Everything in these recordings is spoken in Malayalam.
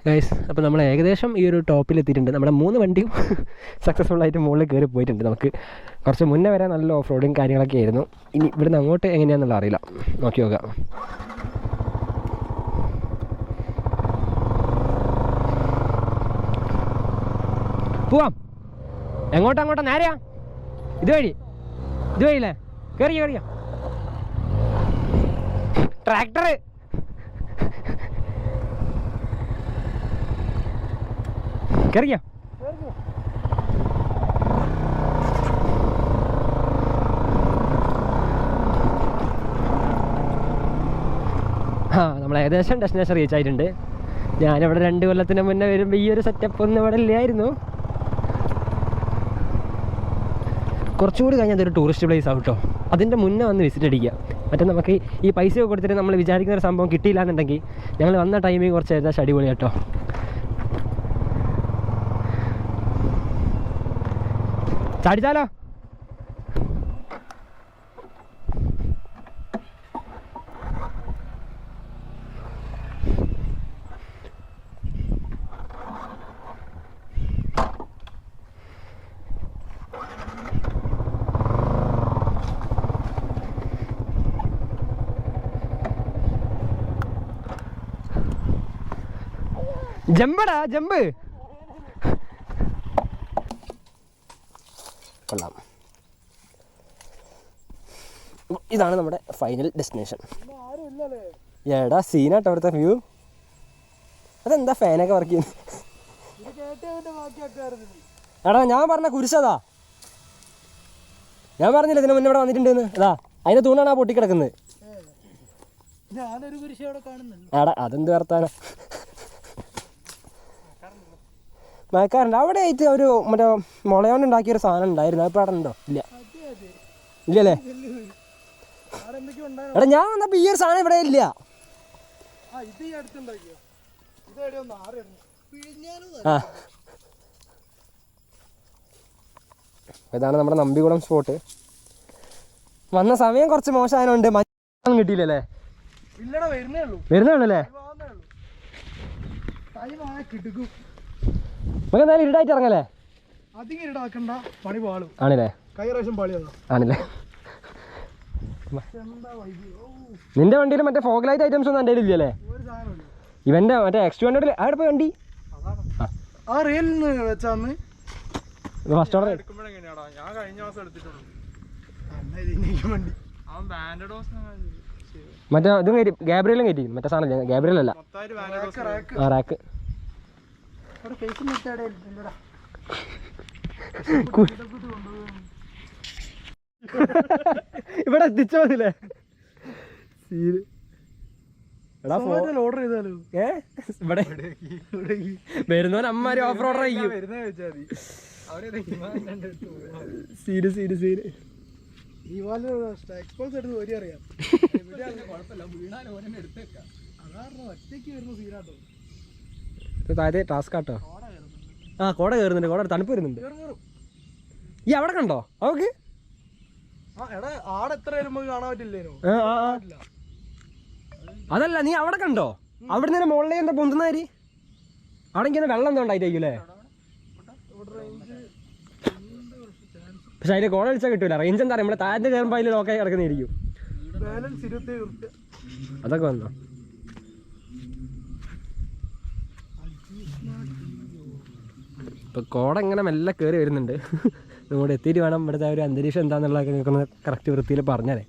ഗൈസ്, അപ്പോൾ നമ്മൾ ഏകദേശം ഈ ഒരു ടോപ്പിലെത്തിയിട്ടുണ്ട്. നമ്മുടെ 3 വണ്ടിയും സക്സസ്ഫുള്ളായിട്ട് മുകളിൽ കയറി പോയിട്ടുണ്ട്. നമുക്ക് കുറച്ച് മുന്നേ വരെ നല്ല ഓഫ് റോഡും കാര്യങ്ങളൊക്കെ ആയിരുന്നു. ഇനി ഇവിടുന്ന് അങ്ങോട്ട് എങ്ങനെയാണെന്നുള്ള അറിയില്ല, നോക്കി നോക്കാം. പോവാം. എങ്ങോട്ടാ? നേരെയാ? ഇതുവഴിയില്ലേ? കയറിയോ? ട്രാക്ടർ കയറിയോ? നമ്മൾ ഏകദേശം ഡെസ്റ്റിനേഷൻ റീച്ച് ആയിട്ടുണ്ട്. ഞാനിവിടെ 2 കൊല്ലത്തിന് മുന്നേ വരുമ്പോൾ ഈ ഒരു സെറ്റപ്പ് ഒന്നും ഇവിടെ ഇല്ലായിരുന്നു. കുറച്ചുകൂടി കഴിഞ്ഞാൽ അതൊരു ടൂറിസ്റ്റ് പ്ലേസ് ആവും കേട്ടോ. അതിൻ്റെ മുന്നേ വന്ന് വിസിറ്റ് അടിക്കുക. മറ്റേ നമുക്ക് ഈ പൈസ കൊടുത്തിട്ട് നമ്മൾ വിചാരിക്കുന്ന ഒരു സംഭവം കിട്ടിയില്ല എന്നുണ്ടെങ്കിൽ ഞങ്ങൾ വന്ന ടൈമിൽ കുറച്ച് ഏകദേശം അടിപൊളി കേട്ടോ. ചാടിച്ചാലോ? ജമ്പ് കൊള്ളാം. ഇതാണ് നമ്മുടെ ഫൈനൽ ഡെസ്റ്റിനേഷൻ. എടാ സീനാട്ടോ അവിടുത്തെ വ്യൂ. അതെന്താ ഫാനൊക്കെ വർക്ക് ചെയ്യുന്നത്? എടാ ഞാൻ പറഞ്ഞ കുരിശതാ. ഞാൻ പറഞ്ഞില്ല ഇതിന് മുന്നേ ഇവിടെ വന്നിട്ടുണ്ടെന്ന്. അതാ അതിന്റെ തൂണാണ് ആ പൊട്ടിക്കിടക്കുന്നത്. എടാ അതെന്ത് വർത്താനം? മഴക്കാറുണ്ട്. അവിടെ ആയിട്ട് ഒരു മറ്റേ മുളയോണ്ട് ഉണ്ടാക്കിയൊരു സാധനം ഉണ്ടായിരുന്നു. അതിപ്പോൾ അവിടെ ഉണ്ടോ? ഇല്ലല്ലേ? എടാ ഞാൻ വന്നപ്പോൾ ഈ ഒരു സാധനം ഇവിടെ ഇല്ല. ഇതാണ് നമ്മുടെ നമ്പികുളം സ്പോട്ട്. വന്ന സമയം കുറച്ച് മോശമായതുകൊണ്ട് മഞ്ഞ കിട്ടിയില്ലല്ലേ? വരുന്നേ ഉള്ളല്ലേ? നമുക്ക് എന്തായാലും ഇരുടായിട്ട് ഇറങ്ങല്ലേ? ആണല്ലേ? ആണല്ലേ? നിന്റെ വണ്ടിയിൽ മറ്റേ ഫോഗ് ലൈറ്റ് ഐറ്റംസ് ഒന്നും എൻ്റെ ഇല്ലല്ലേ? ഇവന്റെ മറ്റേ X200 അവിടെ പോയി വണ്ടി ഫസ്റ്റ് ഓർഡർ മറ്റേ ഇതും കയറ്റി ഗാബ്രിയലും കയറ്റി. മറ്റേ സാധനം ഗാബ്രിയൽ അല്ല, റാക്ക്. ഇവിടെ എത്തിച്ചോ മതില്ലേ? ഓർഡർ ചെയ്താലോ? ഇവിടെ വരുന്നവൻ അമ്മമാര് ഓഫ് ഓർഡർ ചെയ്യും. താഴെ ടാസ്ക് ആട്ടോ. ആ കോട കയറുന്നുണ്ട്. കോട തണുപ്പ് വരുന്നുണ്ട്. ഈ അവിടെ കണ്ടോ? അവക്ക് അതല്ല, നീ അവിടെ കണ്ടോ? അവിടെ നിന്ന് മുകളിലേ എന്താ പൊന്തുന്നാരി? അവിടെ ഇങ്ങനെ വെള്ളം എന്തോ ഉണ്ടായിട്ടായിരിക്കും. പക്ഷെ അതിന്റെ കോട അടിച്ചാൽ കിട്ടൂല. റേഞ്ച് എന്താ നമ്മളെ താഴത്ത് കയറുമ്പോൾ അതിൽ ലോക്കായി കിടക്കുന്നതായിരിക്കും. അതൊക്കെ വന്നോ? ഇപ്പൊ കോട ഇങ്ങനെ മെല്ലെ കയറി വരുന്നുണ്ട്. നമ്മുടെ എത്തിയിട്ട് വേണം ഇവിടുത്തെ ഒരു അന്തരീക്ഷം എന്താന്നുള്ളതൊക്കെ നിൽക്കുന്ന കറക്റ്റ് വൃത്തിയിൽ പറഞ്ഞാലേ.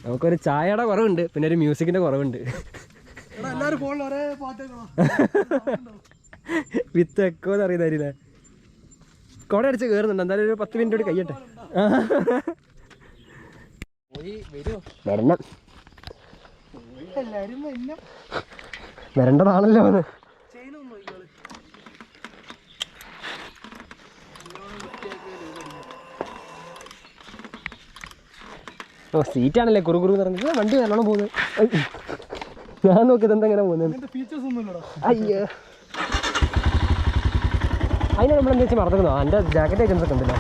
നമുക്കൊരു ചായയുടെ കുറവുണ്ട്, പിന്നെ ഒരു മ്യൂസിക്കിന്റെ കുറവുണ്ട്. വിത്ത് എക്കോന്ന് അറിയുന്നതായിരില്ലേ? കോട അടിച്ച് കയറുന്നുണ്ട്. എന്തായാലും ഒരു 10 മിനിറ്റ് കൂടി കഴിയട്ടെ. വരേണ്ടതാണല്ലോ അത്. ഓ സീറ്റാണല്ലേ കുറുകുറു പറഞ്ഞിട്ട് വണ്ടി നല്ലോണം പോകുന്നത്. ഞാൻ നോക്കിയത് എന്താ ഇങ്ങനെ പോകുന്നത്? അയ്യോ, അതിനാണ് നമ്മളെന്താ വെച്ചാൽ മറന്നിരുന്നോ? എൻ്റെ ജാക്കറ്റ് ഐറ്റംസ് ഒക്കെ ഉണ്ടല്ലോ.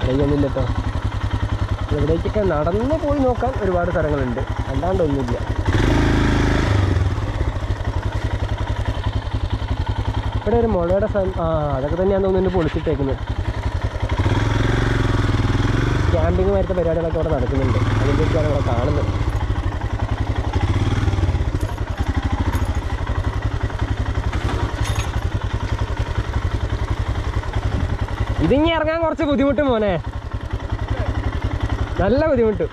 ഇവിടേക്കൊന്നുമില്ല കേട്ടോ. ഇവിടേക്കൊക്കെ നടന്നു പോയി നോക്കാൻ ഒരുപാട് സ്ഥലങ്ങളുണ്ട്, അല്ലാണ്ടൊന്നുമില്ല. ഇവിടെ ഒരു മുളയുടെ സ്ഥലം, അതൊക്കെ തന്നെയാണ് തോന്നുന്നു പൊളിച്ചിട്ടേക്കുന്നത്. ക്യാമ്പിങ് വരുന്ന പരിപാടികളൊക്കെ അവിടെ നടക്കുന്നുണ്ട്, അതിൻ്റെയൊക്കെയാണ് ഇവിടെ കാണുന്നത്. ഇതിങ്ങി ഇറങ്ങാൻ കുറച്ച് ബുദ്ധിമുട്ട് മോനെ, നല്ല ബുദ്ധിമുട്ട്.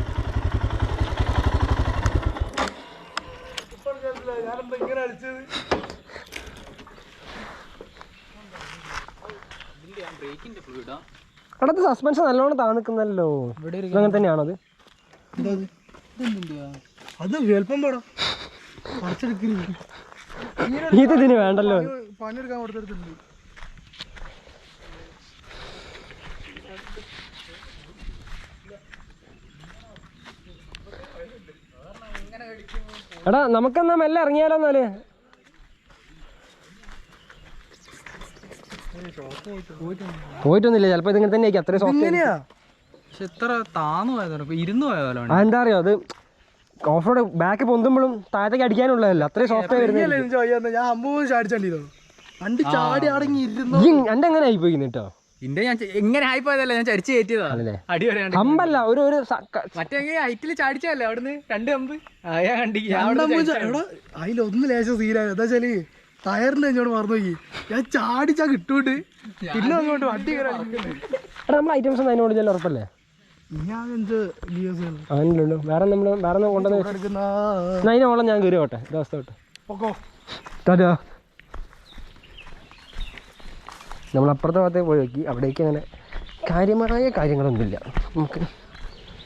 അവിടുത്തെ സസ്പെൻഷൻ നല്ലോണം താന്നിക്കുന്നല്ലോ. അങ്ങനെ തന്നെയാണോ അത്? ഇതിന് വേണ്ടല്ലോ. പണിയെടുക്കാൻ കൊടുത്തിട്ടുണ്ട്. എടാ നമുക്കെന്നാ മെല്ലെ ഇറങ്ങിയാലോ എന്നാല്. പോയിട്ടൊന്നുമില്ല, ചിലപ്പോ ഇതിങ്ങനെ തന്നെ ആയിരിക്കും. അത്രയും സോഫ്റ്റ്. പക്ഷെ എത്ര താന്നു പോയതോ, ഇരുന്ന് പോയതോ. എന്താ അറിയോ, അത് ഓഫ് റോഡ് ബാക്ക് പൊന്തുമ്പോഴും താഴത്തേക്ക് അടിക്കാനുള്ളതല്ല, അത്രയും സോഫ്റ്റ് ആയി വരുന്നത്. ഞാൻ അമ്മൂന്ന് ചാടിച്ചോ വണ്ടി ചാടി അടങ്ങി ഇരുന്നു. എന്റെ എങ്ങനെ ആയി പോയി കേട്ടോ. ഇന്റെ ഞാൻ എങ്ങനെ ആയിപ്പോയതല്ല, ഞാൻ ചരിച്ചു കയറ്റിയതാ. അടി പറയാണ്ട് അമ്പല്ല, ഒരു മറ്റേ ഹൈറ്റിൽ ചാടിച്ചല്ലേ അവിടുന്ന് 2 അമ്പ്. അതിലൊന്ന് ലേശം സീനായി. എന്താ വെച്ചാല് ടയറിന്റെ എന്നോട് മറന്നു നോക്കി, ഞാൻ ചാടിച്ചാ കിട്ടൂണ്ട്. പിന്നെ അങ്ങോട്ട് വണ്ടി നമ്മളെ ഐറ്റംസ് ഒന്നും അതിനോട് ചെല്ലാം ഉറപ്പല്ലേ? അങ്ങനെയുള്ളൂ. വേറെ വേറെ കൊണ്ടുവന്ന് അതിനോളം ഞാൻ കയറി പോട്ടെ. ദിവസം തൊട്ട് നമ്മളപ്പുറത്തെ ഭാഗത്തേക്ക് പോയി നോക്കി, അവിടേക്ക് അങ്ങനെ കാര്യമായ കാര്യങ്ങളൊന്നുമില്ല. നമുക്ക്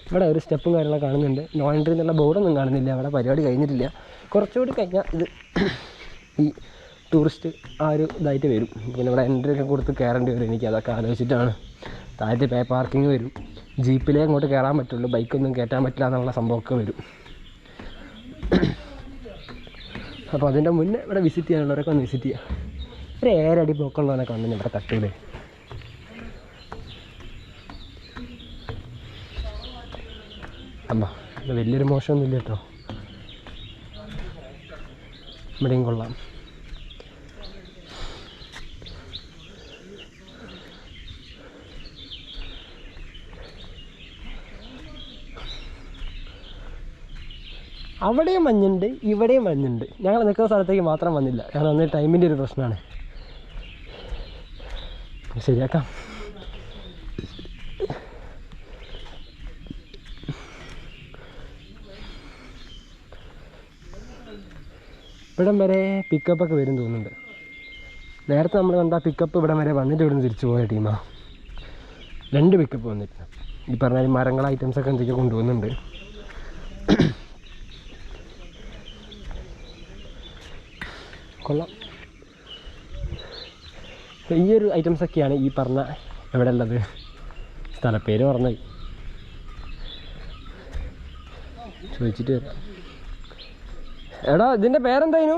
ഇവിടെ ഒരു സ്റ്റെപ്പും കാര്യങ്ങളൊക്കെ കാണുന്നുണ്ട്. നോ എൻട്രി എന്നുള്ള ബോർഡൊന്നും കാണുന്നില്ല. അവിടെ പരിപാടി കഴിഞ്ഞിട്ടില്ല. കുറച്ചുകൂടി കഴിഞ്ഞാൽ ഇത് ഈ ടൂറിസ്റ്റ് ആ ഒരു ഇതായിട്ട് വരും. പിന്നെ ഇവിടെ എൻട്രി ഒക്കെ കൊടുത്ത് കയറേണ്ടി വരും. എനിക്ക് അതൊക്കെ ആലോചിച്ചിട്ടാണ്. താഴത്തെ പേ പാർക്കിങ് വരും, ജീപ്പിലേ അങ്ങോട്ട് കയറാൻ പറ്റുള്ളൂ, ബൈക്കൊന്നും കയറ്റാൻ പറ്റില്ല എന്നുള്ള സംഭവമൊക്കെ വരും. അപ്പോൾ അതിൻ്റെ മുന്നേ ഇവിടെ വിസിറ്റ് ചെയ്യാനുള്ളവരൊക്കെ ഒന്ന് വിസിറ്റ് ചെയ്യുക. ഒരു 7 അടി പൊക്കമുള്ളവനൊക്കെ വന്നു ഇവിടെ തട്ടൂലേ. അമ്മ ഇത് വലിയൊരു മോശമൊന്നുമില്ല കേട്ടോ, ഇവിടെയും കൊള്ളാം. അവിടെയും മഞ്ഞുണ്ട്, ഇവിടെയും മഞ്ഞുണ്ട്. ഞങ്ങൾ നിൽക്കുന്ന സ്ഥലത്തേക്ക് മാത്രം വന്നില്ല, കാരണം അന്ന് ടൈമിൻ്റെ ഒരു പ്രശ്നമാണ്. ശരിയാക്കാം. ഇവിടം വരെ പിക്കപ്പൊക്കെ വരും തോന്നുന്നുണ്ട്. നേരത്തെ നമ്മൾ കണ്ട പിക്കപ്പ് ഇവിടം വരെ വന്നിട്ട് ഇവിടെ നിന്ന് തിരിച്ചു പോയ ടീമാണ്. 2 പിക്കപ്പ് വന്നിട്ടുണ്ട്. ഈ പറഞ്ഞാൽ മരങ്ങൾ ഐറ്റംസൊക്കെ എന്തൊക്കെയോ കൊണ്ടുപോകുന്നുണ്ട്. കൊള്ളാം. ഈ ഒരു ഐറ്റംസൊക്കെയാണ് ഈ പറഞ്ഞ എവിടെ ഉള്ളത്, സ്ഥലപ്പേര് പറഞ്ഞു ചോദിച്ചിട്ട് വരാം. എടാ ഇതിൻ്റെ പേരെന്തായിരുന്നു?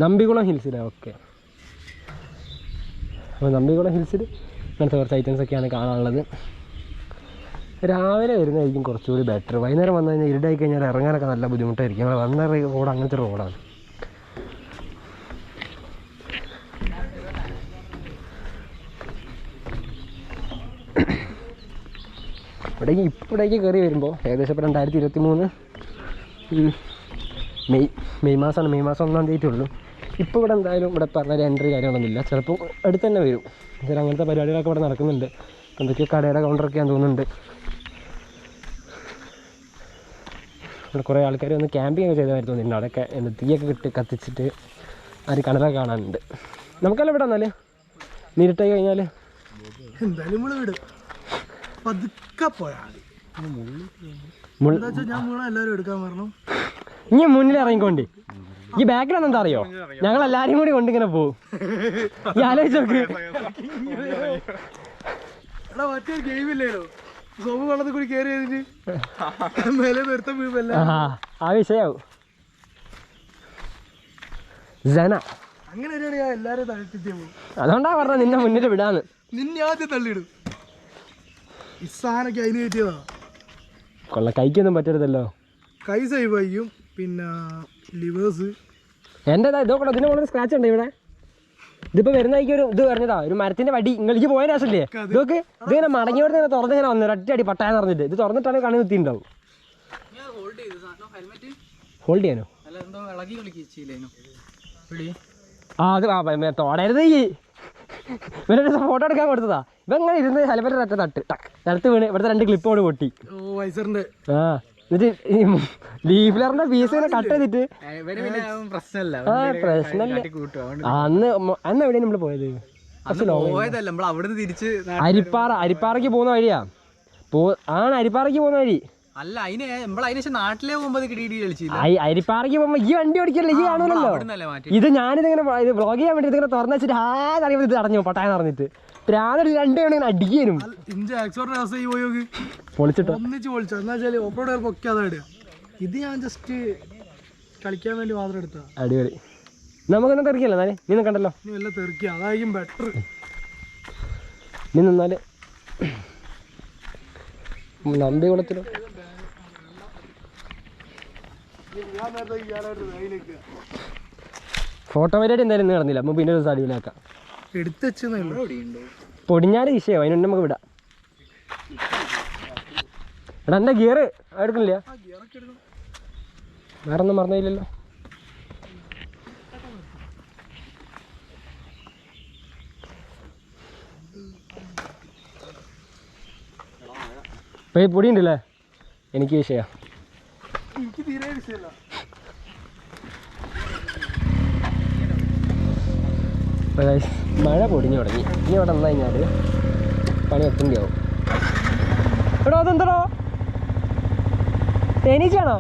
നമ്പികുളം ഹിൽസിലെ. ഓക്കെ, അപ്പോൾ നമ്പികുളം ഹിൽസിൽ അങ്ങനത്തെ കുറച്ച് ഐറ്റംസൊക്കെയാണ് കാണാനുള്ളത്. രാവിലെ വരുന്നതായിരിക്കും കുറച്ചുകൂടി ബെറ്റർ. വൈകുന്നേരം വന്നു കഴിഞ്ഞാൽ ഇരുടായി കഴിഞ്ഞാൽ ഇറങ്ങാനൊക്കെ നല്ല ബുദ്ധിമുട്ടായിരിക്കും. ഞങ്ങൾ വന്ന റോഡ് അങ്ങനത്തെ റോഡാണ്. ഇവിടേക്ക് കയറി വരുമ്പോൾ ഏകദേശം ഇപ്പോൾ 2023 മെയ് മാസമാണ്. മെയ് മാസം 1-ാം തീയതി ഉള്ളൂ. ഇപ്പോൾ ഇവിടെ എന്തായാലും ഇവിടെ പറഞ്ഞാൽ എൻട്രി കാര്യങ്ങളൊന്നുമില്ല. ചിലപ്പോൾ അടുത്ത് തന്നെ വരും. ചില അങ്ങനത്തെ പരിപാടികളൊക്കെ ഇവിടെ നടക്കുന്നുണ്ട്. എന്തൊക്കെയോ കടയുടെ കൗണ്ടറൊക്കെയാന്ന് തോന്നുന്നുണ്ട്. ഇവിടെ കുറേ ആൾക്കാർ വന്ന് ക്യാമ്പിംഗ് ഒക്കെ ചെയ്തതായിട്ട് തോന്നിയിട്ടുണ്ട്. അവിടെയൊക്കെ തീയൊക്കെ കത്തിച്ചിട്ട് ആ ഒരു കടലൊക്കെ കാണാനുണ്ട്. നമുക്കെല്ലാം ഇവിടെ വന്നാൽ നേരിട്ടായി കഴിഞ്ഞാൽ എന്തായാലും നമ്മൾ വിടും. പതുക്കെ പോയാൽ എല്ലാവരും എടുക്കാൻ പറഞ്ഞു. ഇനി മുന്നിൽ ഇറങ്ങിക്കൊണ്ട് ഈ ബാക്കിലൊന്നും എന്താ അറിയോ, ഞങ്ങൾ എല്ലാരും കൂടി കൊണ്ടിങ്ങനെ പോവും. ഈ ആലോചിച്ച് നോക്ക്. എടാ മറ്റേ ഗെയിമില്ലേലോ, സോപ്പ് വെള്ളത്തിൽ കൂടി കയറി മേലെ നിർത്തം വീഴല്ല. ആ വിഷയാവും. അങ്ങനെ വരികയാണെങ്കിൽ ഞാൻ എല്ലാവരും തള്ളിട്ടിട്ടേ പോകും. അതുകൊണ്ടാ പറഞ്ഞത് നിന്നെ മുന്നിൽ വിടാന്ന്. നിന്നെ ആദ്യം തള്ളിയിടും. ഈ സാധനമൊക്കെ അതിന് കയറ്റിയതാ. കൊള്ള കൈക്കൊന്നും പറ്റരുതല്ലോ. കൈ സേവ് ആയിരിക്കും. പിന്നെ ലിവേഴ്സ് എൻ്റെ ഇതൊക്കെ ഇതിന് വളരെ സ്ക്രാച്ച് ഉണ്ട് ഇവിടെ. ഇതിപ്പോൾ വരുന്നതായിരിക്കും ഒരു ഇത് പറഞ്ഞതാ, ഒരു മരത്തിൻ്റെ വടി ഇങ്ങൾക്ക് പോയ ശേഷമല്ലേ ഇതൊക്കെ ഇതിങ്ങനെ മടങ്ങിയോടെ തന്നെ തുറന്നിങ്ങനെ വന്നു ഒറ്റയടി പട്ടായെന്ന് പറഞ്ഞിട്ട്. ഇത് തുറന്നിട്ടാണ് കണ്ണു കുത്തിയിട്ടുണ്ടാവും. ഹോൾഡ് ചെയ്യാനോ? ആ അത് തോടരുത്. ഈ ഇവരുടെ ഫോട്ടോ എടുക്കാൻ കൊടുത്തതാ. ഇവ ഇങ്ങനെ ഇരുന്ന് ഹെൽമെറ്റ് ഒറ്റ തട്ട് നിലത്ത് വീണ് ഇവിടുത്തെ 2 ക്ലിപ്പ് കൊണ്ട് പൊട്ടി. ആ എന്നിട്ട് ഈ ലീഫ്ലറിന്റെ പീസ് ഇങ്ങനെ കട്ട് ചെയ്തിട്ട് പ്രശ്നമില്ല. അന്ന് എവിടെയാണ് നമ്മള് പോയത്? അരിപ്പാറയ്ക്ക് പോകുന്ന വഴിയാ. അരിപ്പാറയ്ക്ക് പോകുന്ന വഴി അല്ല. നാട്ടിലെ പോകുമ്പോ അരിപ്പാറയ്ക്ക് പോകുമ്പോ ഈ വണ്ടി ഓടിക്കല്ലേ, ഈ കാണൂലല്ലോ. ഇത് ഞാനിതിങ്ങനെ വ്ളോഗ് ചെയ്യാൻ വേണ്ടി ഇതിങ്ങനെ തുറന്നു വെച്ചിട്ട് അറിയുമ്പോൾ ഇത് അടഞ്ഞു പട്ടായെന്ന് പറഞ്ഞിട്ട് പ്രാന്ത് 2 തവണ ഇങ്ങനെ അടിക്കാനും പൊളിച്ചിട്ടോ. ഇത് ഞാൻ ജസ്റ്റ് കളിക്കാൻ വേണ്ടി മാത്രം എടുത്താ. അടിപൊളി. നമുക്കൊന്നും തെറിക്കല്ലോ എന്നാല്. നീ കണ്ടല്ലോ തെറിക്കുക, അതായിരിക്കും ബെറ്റർ. നീ നിന്നാല് നമ്പികുളത്തിലും ഫോട്ടോ പരിപാടി എന്തായാലും ഇന്ന് നടന്നില്ല. അപ്പോൾ പിന്നെ ഒരു ദിവസം അടിയിലാക്കാം. പൊടിഞ്ഞാല് വിഷയം അതിനുണ്ട് നമുക്ക് വിടാം. എടാ എൻ്റെ ഗിയർ എടുക്കണില്ല. വേറെ ഒന്നും മറന്നില്ലല്ലോ. ഇപ്പം ഈ പൊടി ഉണ്ടല്ലേ, എനിക്ക് വിഷയമാണ്. മഴ പൊടിഞ്ഞു തുടങ്ങി. ഇനി ഇവിടെ വന്നു കഴിഞ്ഞാൽ പണി എത്തേണ്ടി ആവും. എടോ അതെന്തോ തേനീച്ചയാണോ?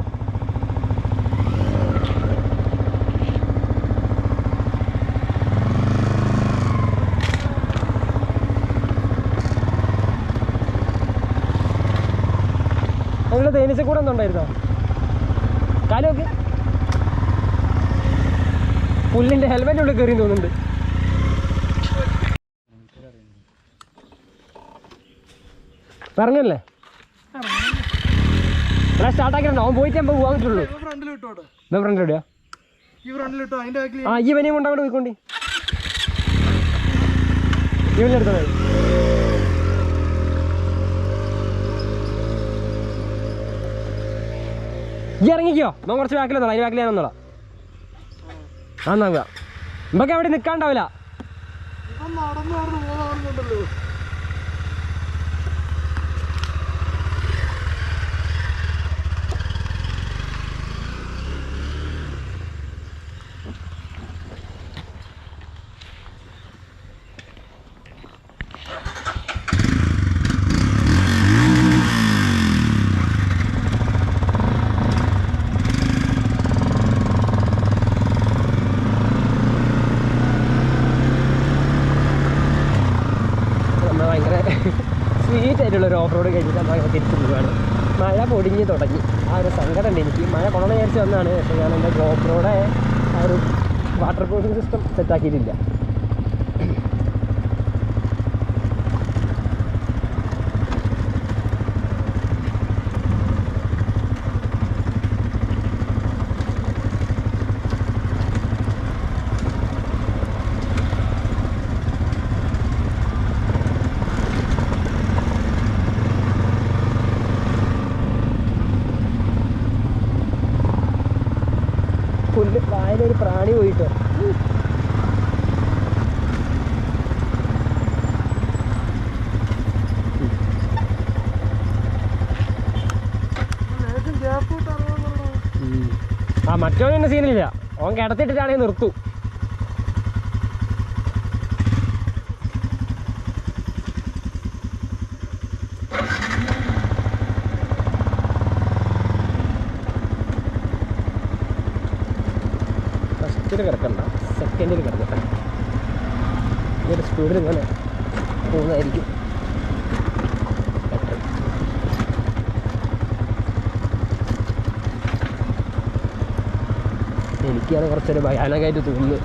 അതിനുള്ള തേനീച്ചക്കൂടെ ഒന്നുണ്ടായിരുന്നോ? കാലമൊക്കെ പുല്ലിൻ്റെ ഹെൽമെറ്റ് ഉള്ളിൽ കയറി തോന്നുന്നുണ്ട്. പറഞ്ഞല്ലേ ഇവിടെ സ്റ്റാർട്ടാക്കിയിട്ടുണ്ടോ? അവൻ പോയിട്ട് നമ്മൾ പോകാൻ പറ്റുള്ളൂ. ഫ്രണ്ട് എവിടെയാ? ആ ഈ വനിയും കൊണ്ട് അങ്ങോട്ട് പോയിക്കൊണ്ടി. ഇവനെടുത്തത് ഈ ഇറങ്ങിക്കോ. നമ്മൾ കുറച്ച് ബാക്കിലെന്നോ, അതിന് ബാക്കിൽ ഞാനൊന്നോളാ. ആ നോക്കുക നമുക്ക് അവിടെ നിൽക്കാണ്ടാവില്ല. സ്വീറ്റായിട്ടുള്ളൊരു ഓഫ് റോഡ് കഴിഞ്ഞിട്ട് നമ്മൾ തിരിച്ചു പോവുകയാണ്. മഴ പൊടിഞ്ഞ് തുടങ്ങി. ആ ഒരു സങ്കടമുണ്ട് എനിക്ക്. മഴ കൊള്ളണം വിചാരിച്ച് വന്നതാണ്. പക്ഷേ ഞാൻ എൻ്റെ ഓഫ് റോഡ് ആ ഒരു വാട്ടർ പ്രൂഫിംഗ് സിസ്റ്റം സെറ്റാക്കിയിട്ടില്ല. പുല്ല് വായിലൊരു പ്രാണി പോയിട്ടോ. ആ മറ്റോനും എന്നെ സീനില്ല. ഓൻ കിടത്തിട്ടിട്ടാണെങ്കിൽ നിർത്തൂ. ഫസ്റ്റിൽ കിടക്കണ്ട, സെക്കൻഡിൽ കിടക്കട്ടെ. ഈ ഒരു സ്പീഡിൽ ഇങ്ങനെ പോകുന്നതായിരിക്കും ബെറ്റർ. എനിക്കാണ് കുറച്ചൊരു ഭയാനകമായിട്ട് തോന്നുന്നത്.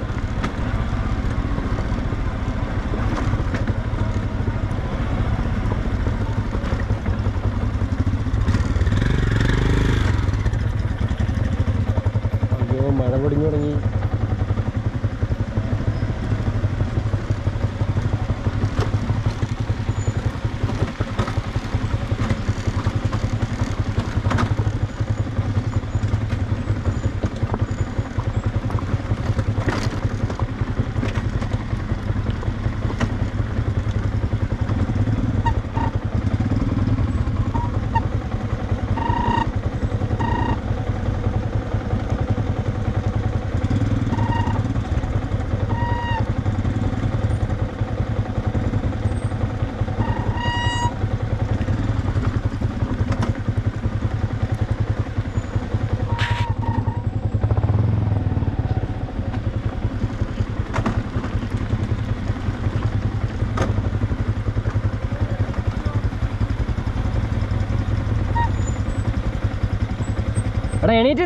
എടാ എണീറ്റ്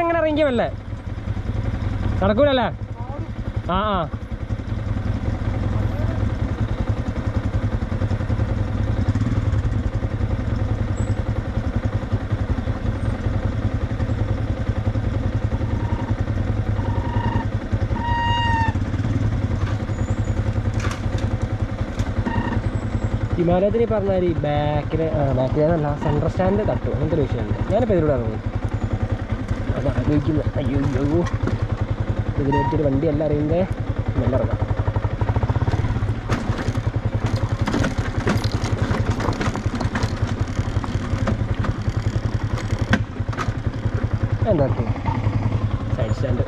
എങ്ങനെ ഇറങ്ങിയമല്ലേ നടക്കൂലല്ലേ? ആ ആ ഹിമാലയത്തിൽ പറഞ്ഞാൽ ഈ ബാക്കിലേന്നല്ല സെൻട്രൽ സ്റ്റാൻഡ് തട്ടു അങ്ങനത്തെ ഒരു വിഷയമുണ്ട്. ഞാനിപ്പോൾ ഇതിലൂടെ ഇറങ്ങി അത് ആലോചിക്കുന്നത്. അയ്യോ ഇതിൽ വെച്ചൊരു വണ്ടിയല്ല അറിയുന്നത്. നല്ല ഇറങ്ങാം. എന്താ സൈഡ് സ്റ്റാൻഡ്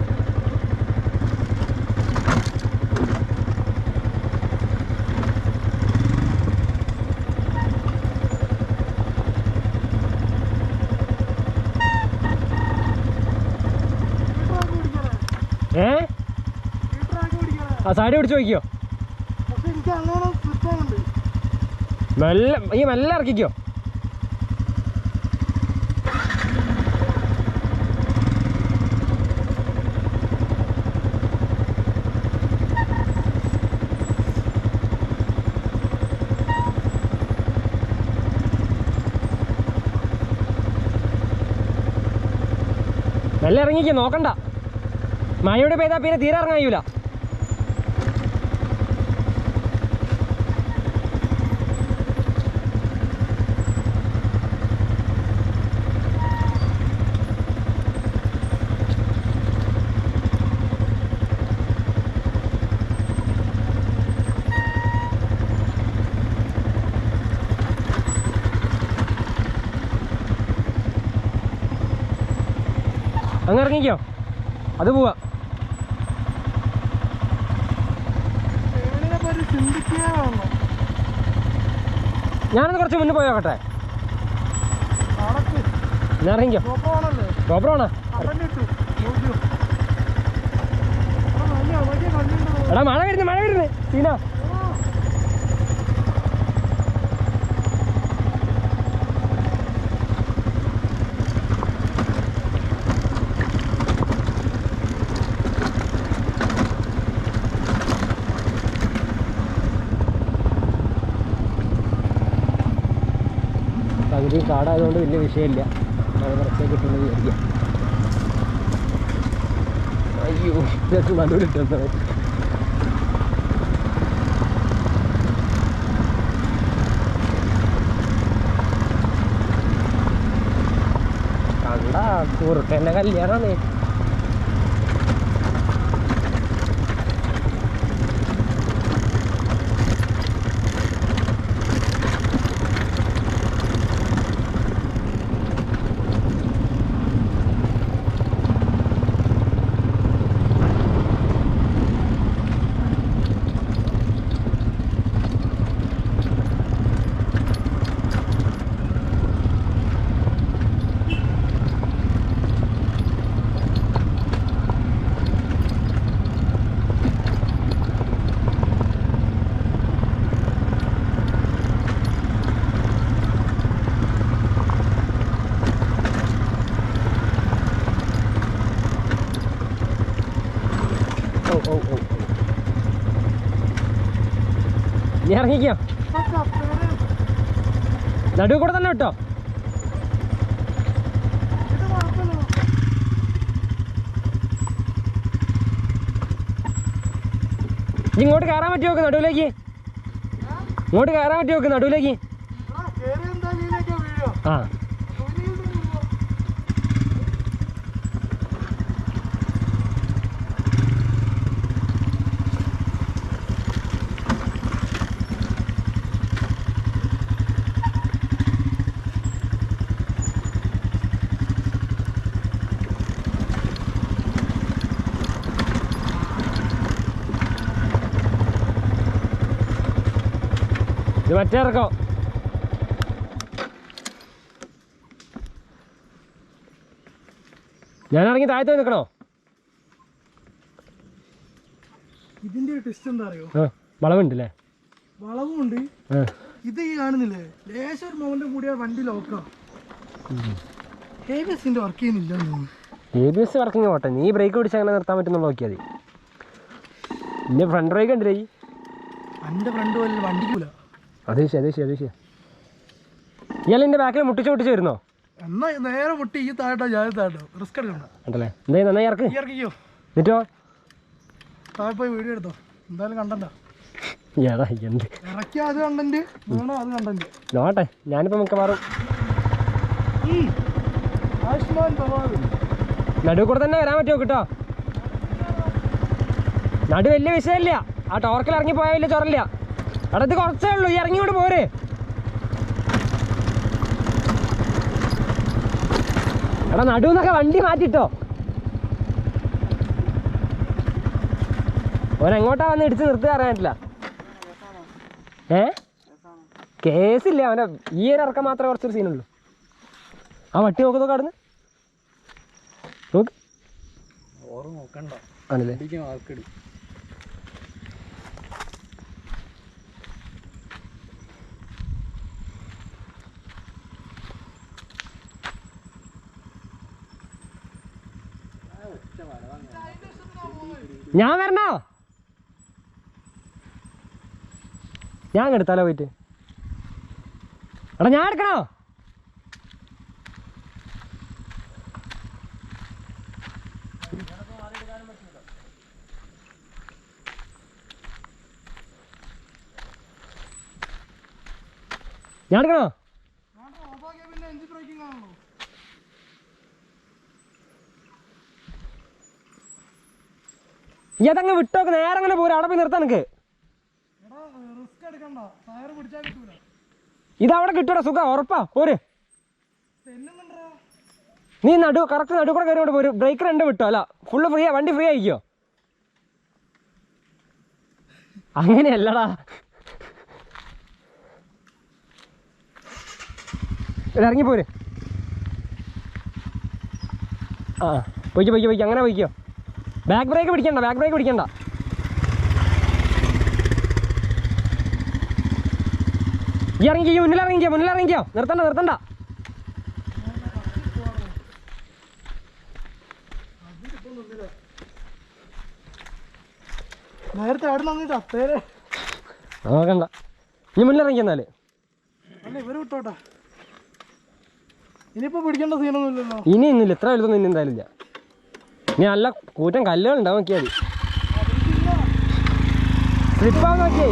ആ സൈഡ് പിടിച്ച് നോക്കിയോ? മെല്ലെ ഇറക്കിക്കോ. മെല്ലെ ഇറങ്ങിക്കോ, നോക്കണ്ട. മഴയോട് പെയ്താൽ പിന്നെ തീരെ ഇറങ്ങാൻ കഴിയൂല. അങ്ങ് ഇറങ്ങിക്കോ, അത് പോവാ. ഞാനൊന്ന് കുറച്ച് മുന്നേ പോയി നോക്കട്ടെ. ഞാൻ ഇറങ്ങിക്കോ. ഗോപ്രോണോ? എടാ മഴ വരുന്നു സീന. പകുതി കാടായതുകൊണ്ട് വലിയ വിഷയമില്ല. മഴ കുറച്ചേ കിട്ടുന്നത് വിചാരിക്കാം. അയ്യോ ഇതൊക്കെ നടുവിലിട്ടുന്നത്. കണ്ട കുറുക്കൻ്റെ കല്യാണമാണ്. നീ ഇറങ്ങിക്കോ, നടുവ് കൂടെ തന്നെ വിട്ടോ. ഇങ്ങോട്ട് കയറാൻ പറ്റി നോക്ക് നടുവിലേക്ക്. ഇങ്ങോട്ട് കയറാൻ പറ്റി നോക്ക് നടുവിലേക്ക്. ആ ഇത് മറ്റേ ഇറക്കോ. ഞാൻ ഇറങ്ങി താഴത്ത് നിൽക്കണോ? ഇതിന്റെ ടെസ്റ്റ് എന്താ അറിയോ? വളവുണ്ടല്ലേ? വളവുണ്ട്. ഇത് ഈ കാണുന്നില്ലേ, ലേശം ഒരു മൗണ്ട് കൂടിയ വണ്ടി ലോക്കാം. ABS-ന്റെ വർക്ക് ചെയ്യുന്നില്ല. ABS വർക്കിങ് പോട്ടെ, നീ ബ്രേക്ക് പിടിച്ച് അങ്ങനെ നിർത്താൻ പറ്റുന്ന നോക്കിയാൽ മതി. പിന്നെ ഫ്രണ്ട് ബ്രേക്ക് ഉണ്ടല്ലേ ഈ എൻ്റെ ഫ്രണ്ട് പോലെ വണ്ടിക്കൂല. അത് ശരി. ഇയാൾ എൻ്റെ ബാക്കിൽ മുട്ടിച്ച് വരുന്നോ? എന്നാ നേരെ മുട്ടി ഈ താഴട്ടോ ഞാൻ താഴട്ടോ റിസ്ക് എടുക്കണ്ട ഉണ്ടല്ലേ? എന്താ നന്നായി ഇറക്ക് ഇറക്കിക്കോ. എന്നിട്ടോ താഴെ പോയി വീഡിയോ എടുത്തോ. എന്തായാലും കണ്ടല്ലോ ഏടാ എന്ത് ഇറക്കിയ അത് കണ്ടന്റ് വേണോ അത് കണ്ടന്റ് നോട്ടെ. ഞാനിപ്പോൾ മിക്കവാറും ആയുഷ്മാൻ ഭവാൻ നടുവ് കൂടെ തന്നെ വരാൻ പറ്റുമോ കിട്ടോ? നടു വലിയ വിഷയമില്ല, ആ ടോർക്കിൽ ഇറങ്ങി പോയാൽ വലിയ ചൊറല്ല. എടാ ഇത് കുറച്ചേ ഉള്ളൂ, ഈ ഇറങ്ങിയോട് പോരെ. എടാ നടുവെന്നൊക്കെ വണ്ടി മാറ്റിട്ടോ. ഓനെങ്ങോട്ടാ വന്ന് ഇടിച്ച് നിർത്തുക അറിയാനില്ല. കേസില്ല, അവനെ ഈ ഒരു ഇറക്കം മാത്രമേ കുറച്ചൊരു സീനുള്ളൂ. ആ വട്ടി നോക്കുന്നൊക്കെ അവിടുന്ന് നോക്ക്. ആണല്ലേ? ഞാൻ വരണോ? ഞാൻ എടുത്താലോ പോയിട്ട്? എടാ ഞാൻ എടുക്കണോ? ഞാൻ എടുക്കണോ? ഈ അതങ്ങ് വിട്ടോക്ക്, നേരെ അങ്ങനെ പോരാ. അവിടെ പോയി നിർത്താൻ നിനക്ക്. ഇതവിടെ കിട്ടൂടാ, സുഖം ഉറപ്പാ. പോര്, നീ കറക്റ്റ് നടു കൂടെ കയറി കൊണ്ട് പോരും. ബ്രേക്ക് രണ്ട് വിട്ടോ? അല്ല ഫുള്ള് ഫ്രീ, വണ്ടി ഫ്രീ ആയിക്കോ? അങ്ങനെയല്ലടാ, ഇറങ്ങിപ്പോര്. ആ പൊയ്ക്കോ, അങ്ങനെ പൊയ്ക്കോ. ബാക്ക് ബ്രേക്ക് പിടിക്കണ്ട. ഈ ഇറങ്ങിക്കോ, മുന്നിലിറങ്ങിക്കോ. നിർത്തണ്ട. നേരത്തെ അവിടെ നിന്നിട്ട് അത്തേരെ നോക്കണ്ട, നീ മുന്നിലിറങ്ങി. എന്നാല് അല്ല ഇവര് വിട്ടോട്ടെ. ഇനിയിപ്പോ പിടിക്കേണ്ട സീനൊന്നും ഇല്ലല്ലോ. ഇനിയൊന്നുമില്ല, ഇത്ര വലുതൊന്നും ഇനി എന്തായാലും ഇല്ല. ഇനി നല്ല കൂറ്റൻ കല്ലുകളുണ്ടാവും, നോക്കിയാൽ മതി. സ്ലിപ്പാന്ന് നോക്കിയേ.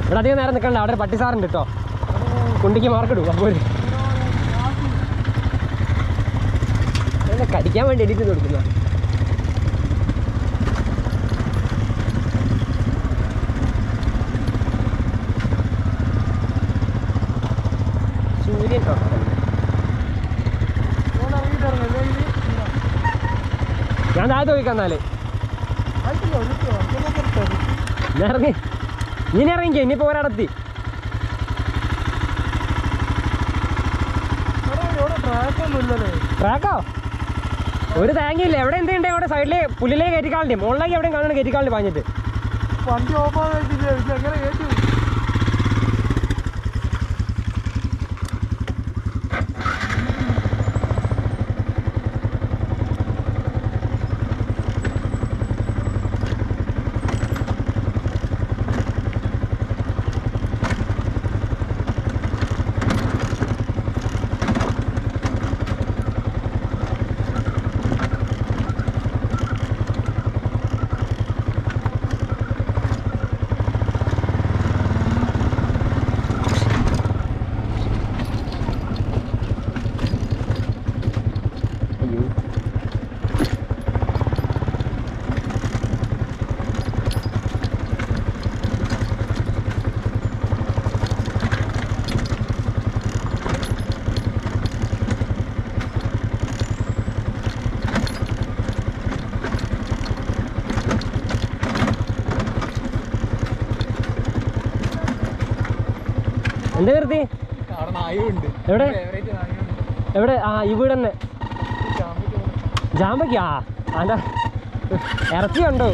ഇവിടെ അധികം നേരം നിൽക്കണ്ട, അവിടെ ഒരു പട്ടിസാറുണ്ട് കേട്ടോ. കുണ്ടിക്ക് മാർക്കിടും. അപ്പോൾ കടിക്കാൻ വേണ്ടി എഡിറ്റ് കൊടുക്കുന്ന സൂര്യൻ. ഞാൻ താഴത്ത് പോയിക്കാന്നാല് ഇറങ്ങി. ഇനി ഇറങ്ങിക്കോ, ഇനിയിപ്പോ ഒരാടത്തി. ട്രാക്കോ ഒരു തേങ്ങയില്ല. എവിടെ എന്തുണ്ട്? അവിടെ സൈഡില് പുല്ലിലേക്ക് കയറ്റിക്കാളുണ്ട്, മുകളിലേക്ക് എവിടെയും കാണുന്നുണ്ട് കയറ്റിക്കാളുണ്ട് പാഞ്ഞിട്ട്. വണ്ടി ഓഫ് എങ്ങനെ കയറ്റി? എന്താ നിർത്തി? എവിടെ? ആ ഇവിടെ തന്നെ ജാമ്പയ്ക്ക്. അതാ ഇറച്ചി കണ്ടോ?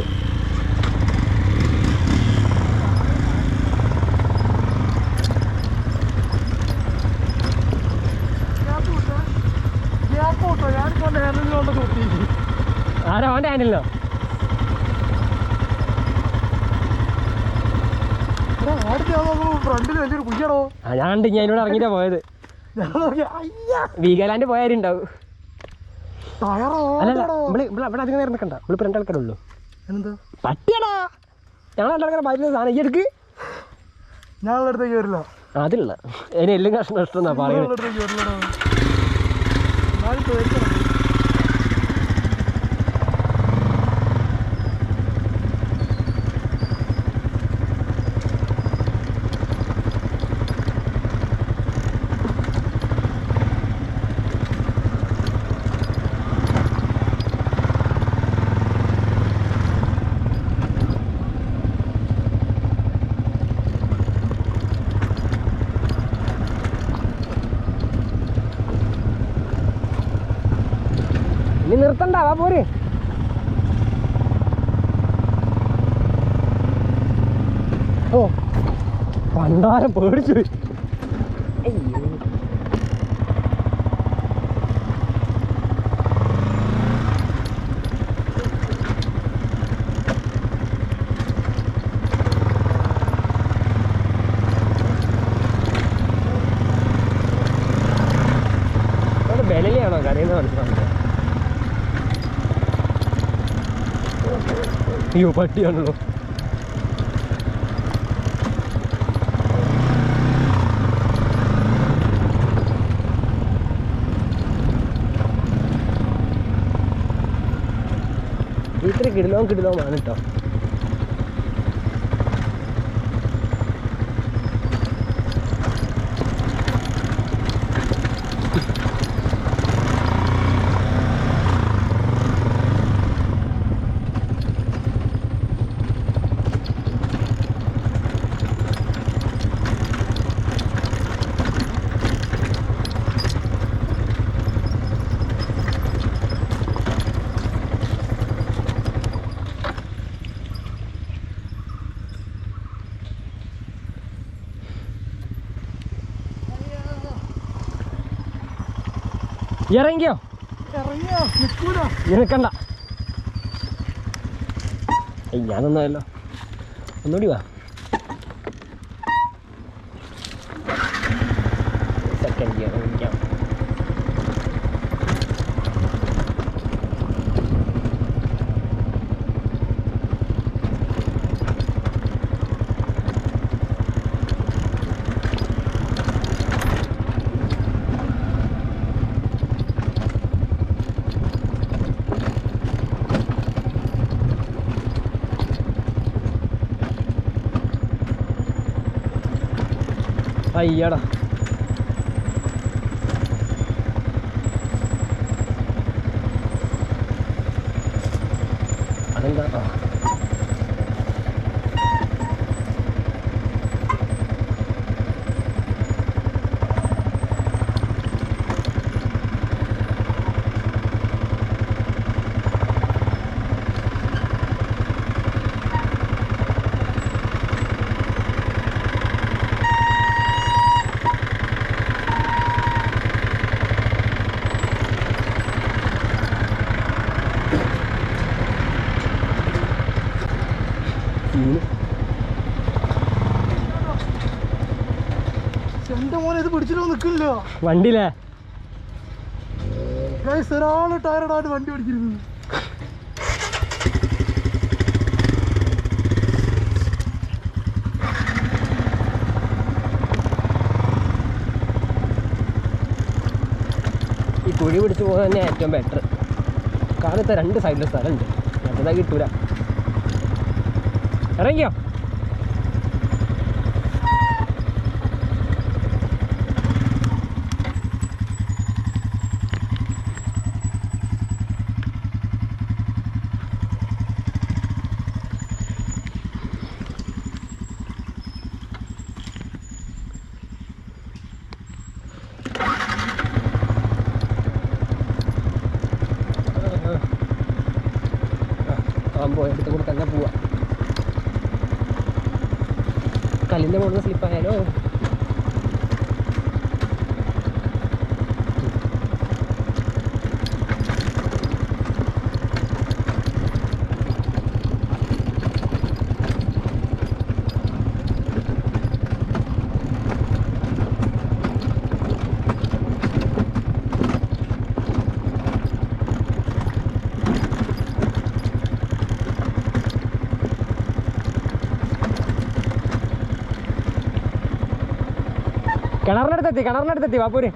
ആരാ അവൻ്റെ ഹാൻഡിലോ? ഫ്രണ്ടിൽ വലിയൊരു കുയ്യാടോ. ഞാൻ ഉണ്ട്, ഞാൻ എന്നോട് ഇറങ്ങിയിട്ടാ പോയത്. വീഗാലാൻഡ് പോയാലുണ്ടാവും. അല്ലല്ല ഇവിടെ അധികം നേരം നിൽക്കണ്ട, ഇവിടെ രണ്ടാൾക്കാരേ ഉള്ളൂ. എന്താ പട്ടിയാടാ, ഞങ്ങൾ രണ്ടാൾക്കാരെ ബാധിക്കുന്ന സാധനം ഈ എടുക്ക്. ഞങ്ങളുടെ അടുത്തേക്ക് വരില്ല. അതില്ല, അതിന് എല്ലാം കഷ്ണം ഇഷ്ടം എന്നാ പറയുന്നത്. ഇനി നിർത്തണ്ട, വാ പോര്. ഓ പണ്ടാരം പേടിച്ചു. അയ്യോ അവിടെ ബലലിയാണോ കരയുന്ന മനസ്സിലാവില്ല. അയ്യോ പട്ടിയാണല്ലോ. ഇത്തിരി കിടിലോമാണ് കേട്ടോ. ഇറങ്ങിയോ? നിൽക്കണ്ട, ഞാനൊന്നുമല്ലോ. ഒന്നുകൂടി വാ. സെക്കൻഡ് ഗിയർ വിളിക്കാം. അയ്യടാ, അതെന്താ? എന്റെ മോനെ ഇത് പിടിച്ചിട്ട് നിൽക്കില്ല വണ്ടിയിലേ. ഒരാള് ടയർഡായിട്ട് വണ്ടി പിടിച്ചിരുന്നു. ഈ കുഴി പിടിച്ച് പോകുന്നത് തന്നെ ഏറ്റവും ബെറ്റർ. കാലത്തെ രണ്ട് സൈഡിലെ സ്ഥലമുണ്ട്, മറ്റേതാ കിട്ടൂല. ഇറങ്ങിയോ? ഞാൻ പോയടുത്ത് കൂടെ തന്നെ പോവാം. കല്ലിൻ്റെ മുകളിൽ സ്ലിപ്പായാലോ. കിണറിനടുത്തെത്തി വാപ്പൂര്.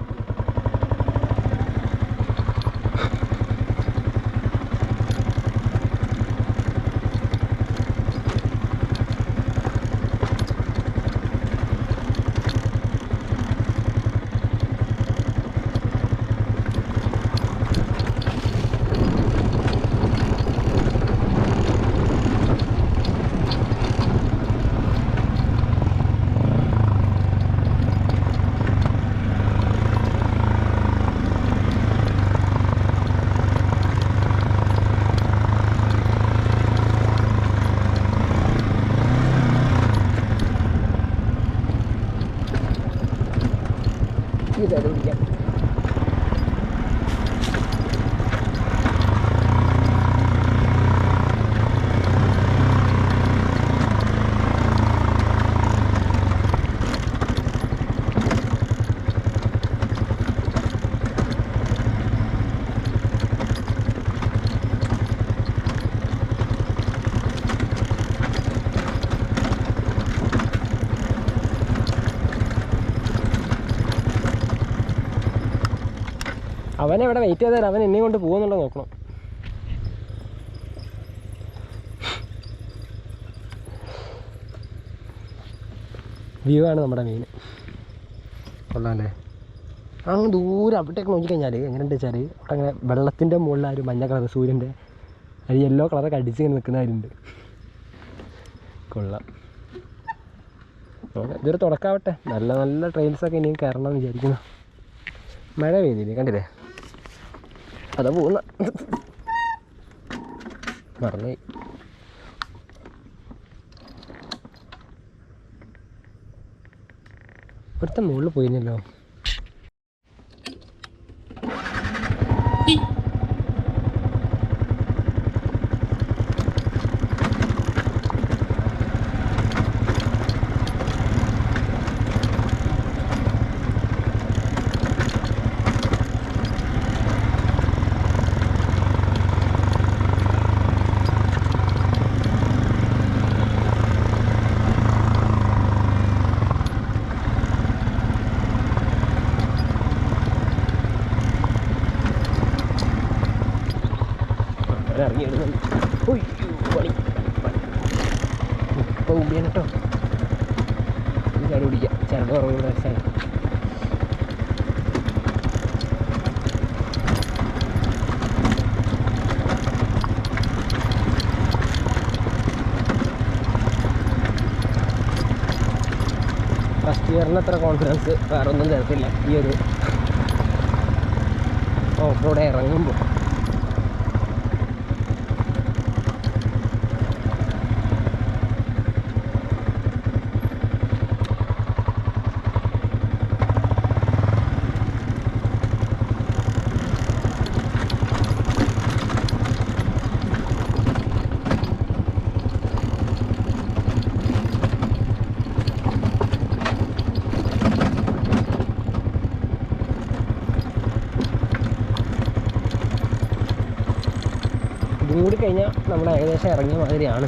ഇതത് പിടിക്കാം. അവനെ ഇവിടെ വെയിറ്റ് ചെയ്താൽ അവൻ എന്നെ കൊണ്ട് പോകുന്നുണ്ടോ നോക്കണം. വ്യൂ ആണ് നമ്മുടെ മെയിൻ. കൊള്ളാമല്ലേ? അങ്ങ് ദൂരം അവിടേക്ക് നോക്കിക്കഴിഞ്ഞാൽ എങ്ങനെയുണ്ട് വെച്ചാൽ അവിടെ അങ്ങനെ വെള്ളത്തിൻ്റെ മുകളിൽ ആ ഒരു മഞ്ഞ കളർ സൂര്യൻ്റെ അത് യെല്ലോ കളറൊക്കെ അടിച്ചിങ്ങനെ നിൽക്കുന്നവരുണ്ട്. കൊള്ളാം. ഓക്കെ, ഇതൊരു തുടക്കാവട്ടെ. നല്ല നല്ല ട്രെയിൽസൊക്കെ ഇനിയും കയറണം എന്ന് വിചാരിക്കുന്നു. മഴ പെയ്യുന്നില്ലേ, കണ്ടില്ലേ? അതാ പോകുന്ന മറന്നുപോയി. ഇവിടുത്തെ മുകളിൽ പോയിരുന്നല്ലോ. ഇറങ്ങി ഇടുന്നുണ്ട്. പണി ഇപ്പോൾ ഉമ്പിയാണ് കേട്ടോ. ഈ ചാടി പിടിക്കാം. ചരട് കുറവുള്ള രസമാണ്. ഫസ്റ്റ് ഇയറിന് അത്ര കോൺഫിഡൻസ് വേറെ ഒന്നും തരത്തില്ല ഈ ഒരു ഓഫ് റോഡ് ഇറങ്ങുമ്പോൾ. കൂടി കഴിഞ്ഞാൽ നമ്മൾ ഏകദേശം ഇറങ്ങിയ മാതിരിയാണ്.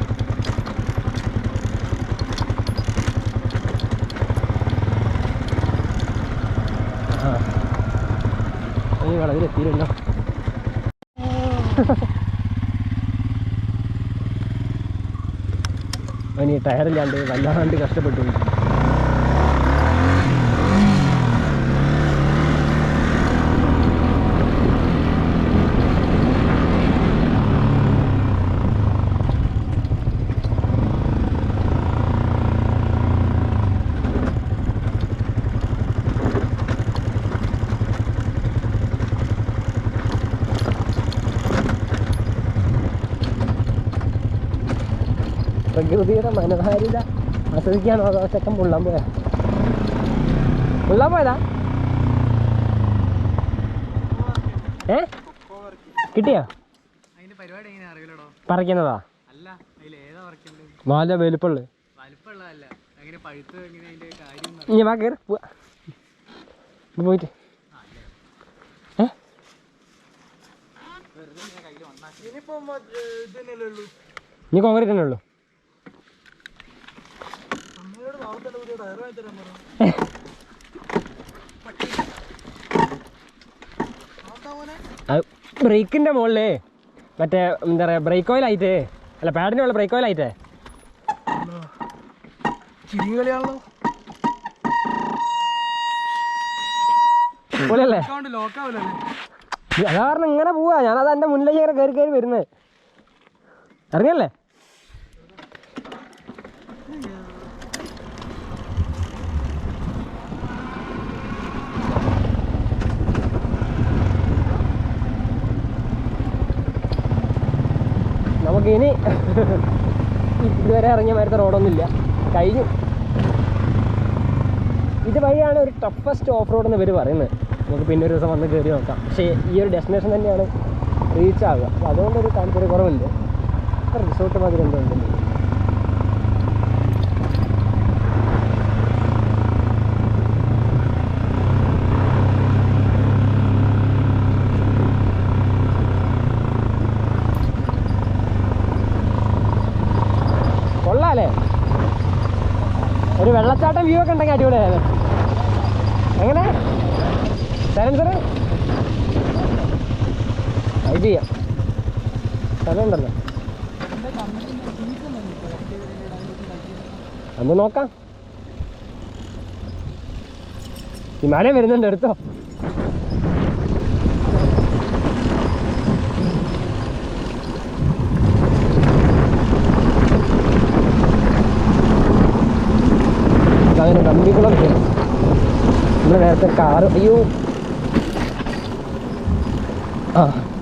ഈ വളവിലെത്തിയില്ലല്ലോ. അവന് ടയറില്ലാണ്ട് വല്ലാണ്ട് കഷ്ടപ്പെട്ടു. പ്രകൃതിയുടെ മനോഹാരിത ആസ്വദിക്കാനോ അതോ ചെക്കൻ മുള്ളാൻ പോയാ? മുള്ളാൻ പോയതാ? കിട്ടിയാ? അതിന്റെ പരിപാടി എങ്ങനെ അറിയില്ലടോ. പറിക്കുന്നതാ? അല്ല, അതിൽ ഏതാ പറിക്കണ്ടത്? വാല വലുപ്പമുള്ളു. വലിപ്പമുള്ളതല്ല, എങ്ങനെ പഴുത്ത് എങ്ങനെ അതിന്റെ കാര്യം ഇനി വാ കയറി പോയിട്ട് നീ കോൺക്രീറ്റ് തന്നെ ഉള്ളു. ബ്രേക്കിന്റെ മുകളിലേ മറ്റേ എന്താ പറയാ ബ്രേക്ക് ഓയിൽ ആയിട്ടേ, അല്ല പാഡിന്റെ ഉള്ള ബ്രേക്ക് ഓയിൽ ആയിട്ടേ ചിരികളിയാണല്ലോ. പൊളിയല്ലേ? ലോക്കാവില്ലേ? അതാ കാരണം ഇങ്ങനെ പോവാ. ഞാനത് എൻ്റെ മുന്നിലേക്ക് ഇങ്ങനെ കയറി കയറി വരുന്നത്. അറിയല്ലേ? നമുക്കിനി ഇതുവരെ ഇറങ്ങിയ മാരത്തെ റോഡൊന്നുമില്ല, കഴിഞ്ഞു. ഇത് വഴിയാണ് ഒരു ടഫസ്റ്റ് ഓഫ് റോഡ് എന്ന് ഇവർ പറയുന്നത്. നമുക്ക് പിന്നെ ഒരു ദിവസം വന്ന് കയറി നോക്കാം. പക്ഷേ ഈ ഒരു ഡെസ്റ്റിനേഷൻ തന്നെയാണ് റീച്ച് ആവുക. അപ്പോൾ അതുകൊണ്ടൊരു താല്പര്യക്കുറവുണ്ട്. റിസോർട്ട് മാതിരി എന്തോ ഉണ്ട്. കൊള്ളാല്ലേ? ഒരു വെള്ളച്ചാട്ടം വ്യൂ ഒക്കെ ഉണ്ടെങ്കിൽ അടിപൊളിയാണ്. എങ്ങനെ സൈലൻസർ അത് ചെയ്യാം. സ്ഥലമുണ്ടല്ലോ, ഒന്ന് നോക്കാം. ഹിമാലയം വരുന്നുണ്ട്, എടുത്തോ. അങ്ങനെ കമ്പിക്കുളം നമ്മൾ നേരത്തെ കാറ് അയ്യോ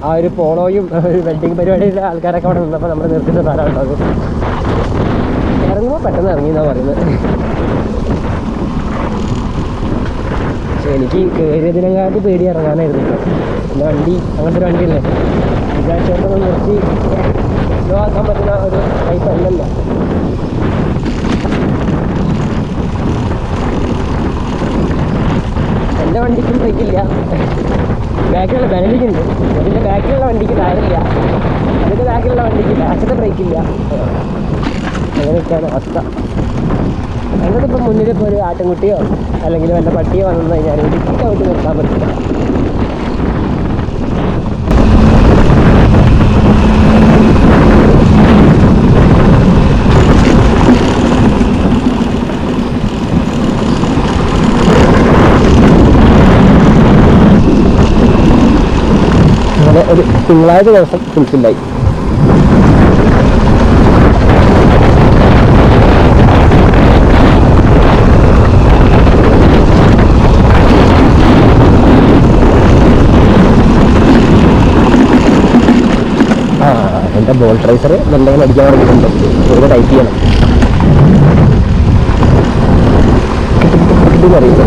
ആ ഒരു പോളോയും ഒരു വെഡിങ് പരിപാടിയിലെ ആൾക്കാരൊക്കെ അവിടെ നിന്നപ്പോൾ നമ്മൾ നിർത്തിച്ച സ്ഥലമുണ്ടോ അത്. ഇറങ്ങുമ്പോൾ പെട്ടെന്ന് ഇറങ്ങിയെന്നാണ് പറയുന്നത്. പക്ഷെ എനിക്ക് കയറിയതിനെക്കാട്ടി പേടി ഇറങ്ങാനായിരുന്നു. എൻ്റെ വണ്ടി അങ്ങനത്തെ ഒരു വണ്ടിയല്ലേ, വിചാരിച്ചോണ്ടൊന്ന് നിർത്തി സ്ലോ ആക്കാൻ പറ്റുന്ന ഒരു ടൈപ്പ് അല്ലല്ലോ. എൻ്റെ വണ്ടിക്കും ബ്രേക്കില്ല, ബാക്കിലുള്ള ബെനലിക്കുണ്ട്. അതിൻ്റെ ബാക്കിലുള്ള വണ്ടിക്ക് ടയറില്ല, അതിൻ്റെ ബാക്കിലുള്ള വണ്ടിക്ക് ബാക്കിലെ ബ്രേക്കില്ല. അങ്ങനെയൊക്കെയാണ് അവസ്ഥ. അങ്ങോട്ടിപ്പോൾ മുന്നിലിപ്പോൾ ഒരു ആട്ടിൻകുട്ടിയോ അല്ലെങ്കിൽ വല്ല പട്ടിയോ വന്നു കഴിഞ്ഞാൽ ഒരിക്കലും ഔട്ട് നിർത്താൻ പറ്റില്ല. അങ്ങനെ ഒരു തിങ്കളാഴ്ച ദിവസം ഫുൾഫില്ലായി. എൻ്റെ ബോൾ ട്രേസർ നല്ലങ്ങനെ അടിക്കാൻ തുടങ്ങിയിട്ടുണ്ട്. ഒരു ടൈപ്പ് ചെയ്യണം അറിയില്ല.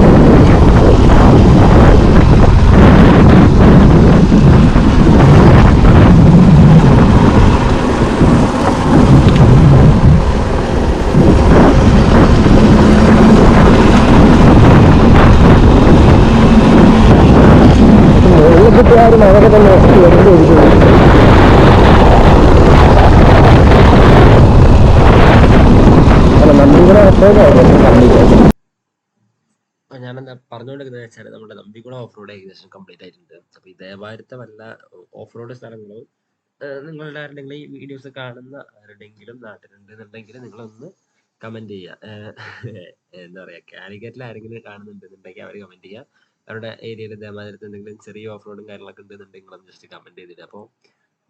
മുകളിൽ മഴയൊക്കെ തന്നെ ഞാനെന്താ പറഞ്ഞുകൊണ്ടിരിക്കുന്നത് വെച്ചാൽ നമ്മുടെ നമ്പിക്കുളം ഓഫ് റോഡ് ഏകദേശം കംപ്ലീറ്റ് ആയിട്ടുണ്ട്. അപ്പോൾ ഇതേമാരത്തെ വല്ല ഓഫ് റോഡ് സ്ഥലങ്ങളും നിങ്ങളുടെ ആരുടെങ്കിലും ഈ വീഡിയോസ് കാണുന്ന ആരുടെങ്കിലും നാട്ടിലുണ്ടെന്നുണ്ടെങ്കിൽ നിങ്ങളൊന്ന് കമൻറ്റ് ചെയ്യുക. എന്താ പറയുക, കാലിക്കറ്റിൽ ആരെങ്കിലും കാണുന്നുണ്ടെന്നുണ്ടെങ്കിൽ അവർ കമൻറ്റ് ചെയ്യുക. അവരുടെ ഏരിയയിൽ ഇതേമാതിരത്തെ എന്തെങ്കിലും ചെറിയ ഓഫ് റോഡും കാര്യങ്ങളൊക്കെ ഉണ്ടെന്നുണ്ടെങ്കിൽ നിങ്ങളൊന്ന് ജസ്റ്റ് കമൻറ്റ് ചെയ്തിട്ട്. അപ്പോൾ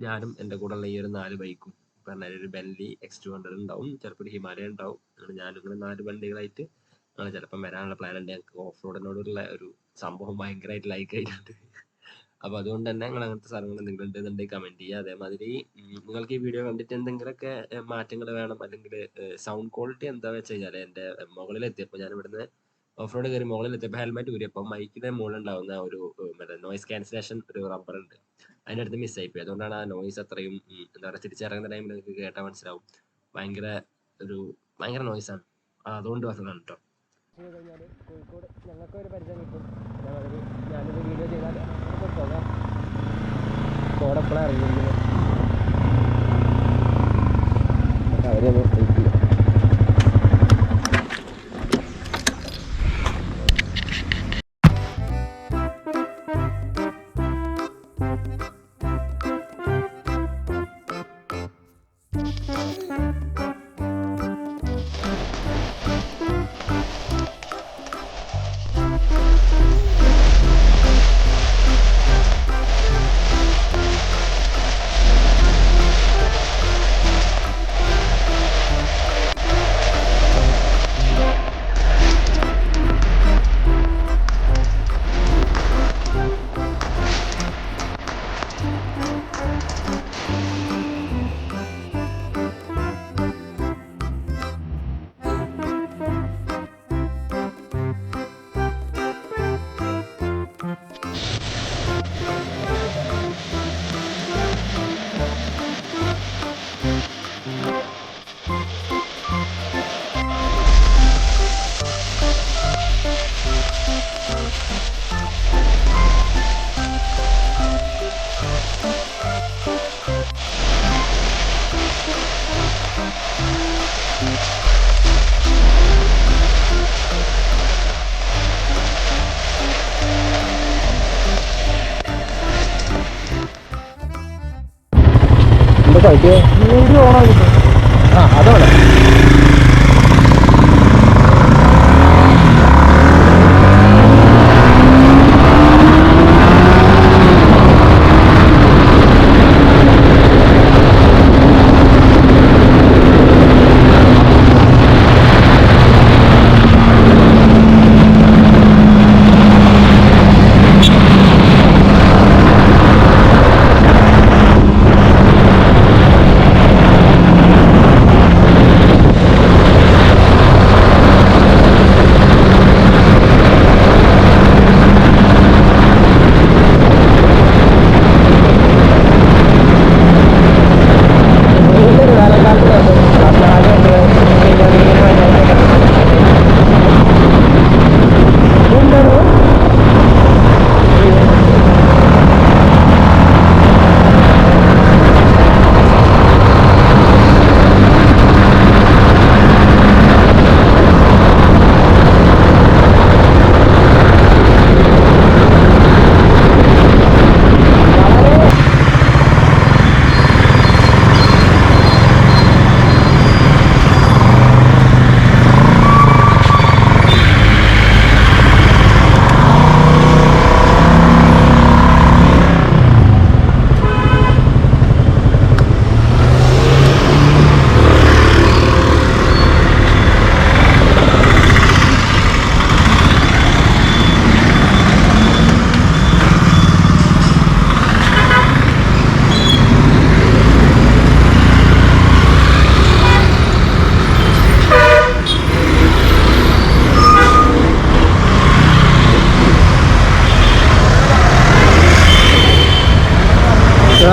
ഞാനും എൻ്റെ കൂടെ ഉള്ള ഈ ഒരു 4 ബൈക്കും പറഞ്ഞാൽ ഒരു ബെൻലി X200 ഉണ്ടാവും, ചിലപ്പോൾ ഒരു ഹിമാലയ ഉണ്ടാവും. അങ്ങനെ ഞാനും ഇങ്ങനെ 4 വണ്ടികളായിട്ട് ചിലപ്പം വരാനുള്ള പ്ലാൻ ഉണ്ട്. ഞങ്ങൾക്ക് ഓഫ് റോഡിനോടുള്ള ഒരു സംഭവം ഭയങ്കരമായിട്ട് ലൈക്ക് ആയിട്ടുണ്ട്. അപ്പോൾ അതുകൊണ്ട് തന്നെ നിങ്ങൾ അങ്ങനത്തെ സ്ഥലങ്ങൾ എന്തെങ്കിലും ഉണ്ടെന്നുണ്ടെങ്കിൽ കമൻറ്റ് ചെയ്യുക. അതേമാതിരി നിങ്ങൾക്ക് ഈ വീഡിയോ കണ്ടിട്ട് എന്തെങ്കിലുമൊക്കെ മാറ്റങ്ങൾ വേണം, അല്ലെങ്കിൽ സൗണ്ട് ക്വാളിറ്റി എന്താ വെച്ച് കഴിഞ്ഞാൽ എൻ്റെ മുകളിലെത്തിയപ്പോൾ ഞാൻ ഇവിടുന്ന് ഓഫ് റോഡ് കയറി മുകളിലെത്തിയപ്പോൾ ഹെൽമെറ്റ് ഊരിയപ്പോൾ മൈക്കിൻ്റെ മുകളിലുണ്ടാവുന്ന ഒരു മറ്റേ നോയിസ് ക്യാൻസലേഷൻ ഒരു റബ്ബർ ഉണ്ട്, അതിൻ്റെ അടുത്ത് മിസ്സായിപ്പോയി. അതുകൊണ്ടാണ് ആ നോയിസ് അത്രയും എന്താ പറയുക തിരിച്ചിറങ്ങുന്ന ടൈമിൽ നിങ്ങൾക്ക് കേട്ടാൽ മനസ്സിലാവും ഭയങ്കര നോയിസാണ്. അതുകൊണ്ട് പറഞ്ഞതാണ് കേട്ടോ. കഴിഞ്ഞാൽ കോഴിക്കോട് ഞങ്ങൾക്കൊരു പരിചയം കിട്ടും. അതേമാതിരി ഞാനൊരു വീഡിയോ ചെയ്താൽ നമുക്ക് പോകാം. കോടപ്പുഴ ഇറങ്ങിയിരിക്കുന്നത് അവരൊന്ന് വെയിറ്റ് ചെയ്യാം. വീഡിയോ ഓണാക്കിട്ടോ? ആ അതോടെ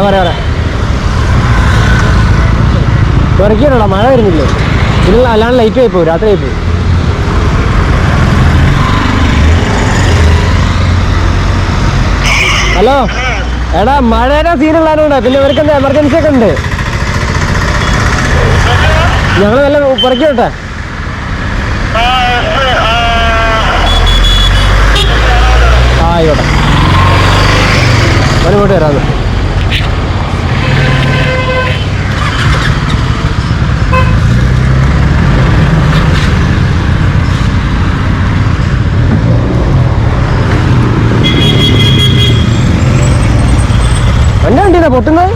പറയാം കുറയ്ക്കാനോടാ, മഴ വരുന്നില്ലേ? ഇതിൽ അല്ലാണ്ട് ലൈറ്റ് ആയി പോകും, രാത്രി ആയി പോകും. ഹലോ എടാ, മഴയുടെ സീനുള്ളതുകൊണ്ട് പിന്നെ ഇവർക്ക് എന്താ എമർജൻസി ഒക്കെ ഉണ്ട്. ഞങ്ങൾ വല്ല കുറയ്ക്കട്ടെ. ആയിക്കോട്ടെ, അവനിങ്ങോട്ട് വരാമെന്ന്. എന്റെ വണ്ടിയാ പൊട്ടുന്നത്?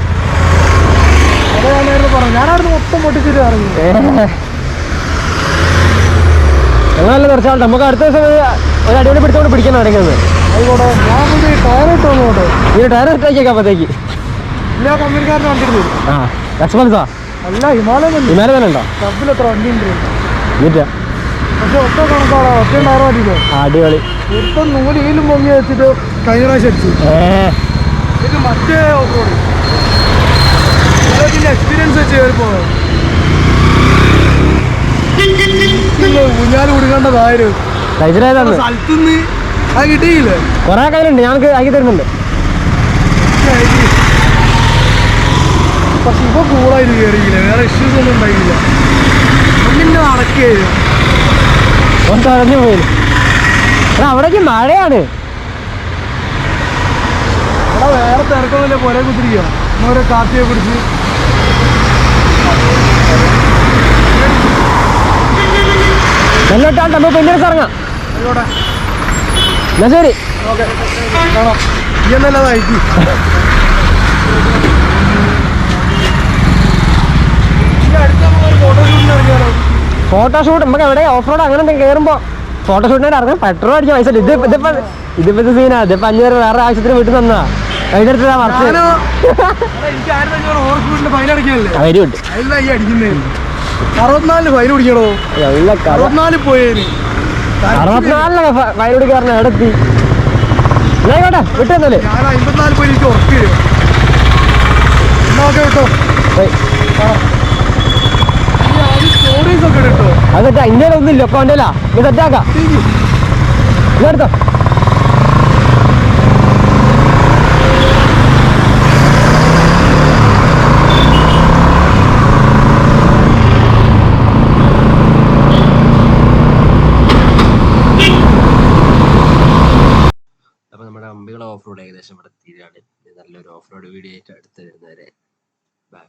ഞാനവിടുന്ന് മൊത്തം പൊട്ടിച്ചിട്ട് ഇറങ്ങി. നല്ല കുറച്ചാളുണ്ട്. നമുക്ക് അടുത്ത ദിവസം ഒരു അടിപൊളി പിടിച്ചോണ്ട് പിടിക്കണം ഇടയ്ക്കുന്നത്. ആയിക്കോട്ടെ. ഞാൻ ടയർ ഇട്ട് വന്നോട്ടെ. ഈ ടയർ ഇട്ടേക്കാം അപ്പോഴത്തേക്ക്. എല്ലാ കമ്പനിക്കാരനും വണ്ടിരുന്നു. ആ എക്സ്പെൻസാ അല്ല ഹിമാലയൻ ഹിമാലയ തന്നെ ഉണ്ടോ? ക്ലബിൽ എത്ര വണ്ടി ഉണ്ട്? എന്നിട്ടാ പക്ഷെ ഒറ്റ കണക്കാണോ? ഒറ്റ ടയർ മതിയോ? അടിപൊളി. ഒരുത്തം നൂലിലും പൊങ്ങി വെച്ചിട്ട് കഴിഞ്ഞ പ്രാവശ്യം അടിച്ചു. ഇത് മറ്റേ ഓഫ്റോഡ് ഇതിന്റെ എക്സ്പീരിയൻസ് വെച്ച് കയറി പോകാം. ഊഞ്ഞാല് കൊടുക്കേണ്ടതായിരുന്നു സ്ഥലത്തുനിന്ന് അത് കിട്ടിയില്ലേ? കൊറേ കയ്യിലുണ്ട്, ഞങ്ങൾക്ക് ആക്കി തരുന്നുണ്ട്. പക്ഷെ ഇപ്പൊ കൂളായിട്ട് കയറിയില്ല, വേറെ ഇഷ്യൂസ് ഒന്നും ഉണ്ടായില്ല. ഒന്നിന്റെ നടക്കുകയായിരുന്നു. തഴഞ്ഞു പോയി. അവിടേക്ക് മഴയാണ്. അവിടെ വേറെ തിരക്കൊന്നുമില്ല, പുര കുത്തിരിക്കുക. ഓരോ കാപ്പിയെ പിടിച്ച് നെല്ലോട്ടാണ്ട് നമ്മൾ പിന്നീട് ഇറങ്ങാം. ആയിക്കോട്ടെ. എന്നാ ശരി. ഓക്കെ കാണാം. ഈ എന്നല്ലാതായിരിക്കും. ഫോട്ടോഷൂട്ട് നമുക്ക് എവിടെ ഓഫ് റോഡ് അങ്ങനെ എന്തെങ്കിലും കയറുമ്പോൾ ഫോട്ടോഷൂട്ടിനായിട്ട് ഇറങ്ങാം. പെട്രോൾ അടിക്കാൻ പൈസ ഇല്ല. ഇതിപ്പോ സീനാ. ഇതിപ്പോ 5 രൂപ വേറെ ആവശ്യത്തിന് വീട്ടിൽ തന്നാ കഴിഞ്ഞെടുത്താ മറച്ചു. എനിക്ക് 1500 ഓവർ സ്പീഡിന്റെ ഫൈൻ അടിക്കാനല്ലേ? Very good. അതിലാ ഈ അടിക്കുന്നേ. 64 ഫൈൻ പിടിക്കണോ? 64 പോയേന്. 64 ഫൈൻ പിടിക്കാറിന് എവിടെ എത്തി? ആയിക്കോട്ടെ വിട്ടെന്നല്ലേ. ഞാൻ 54 പോയി എനിക്ക് ഉറപ്പ് തരും. എന്നാ കേട്ടോ സ്റ്റോറീസ് ഒക്കെ കേട്ടോ. അത് സെറ്റാ. ഇന്ത്യയിൽ ഒന്നുമില്ല, ഒക്കെ വണ്ടിയല്ല. ഇത് സെറ്റാക്കാം. ഇതെടുത്തോ. അപ്പോൾ നമ്മുടെ അമ്പികൾ ഓഫ് റോഡ് ഏകദേശം ഇവിടെ തീരാണ്. നല്ലൊരു ഓഫ് റോഡ് വീഡിയോ ആയിട്ട് അടുത്ത് വരുന്നവരെ ബൈ.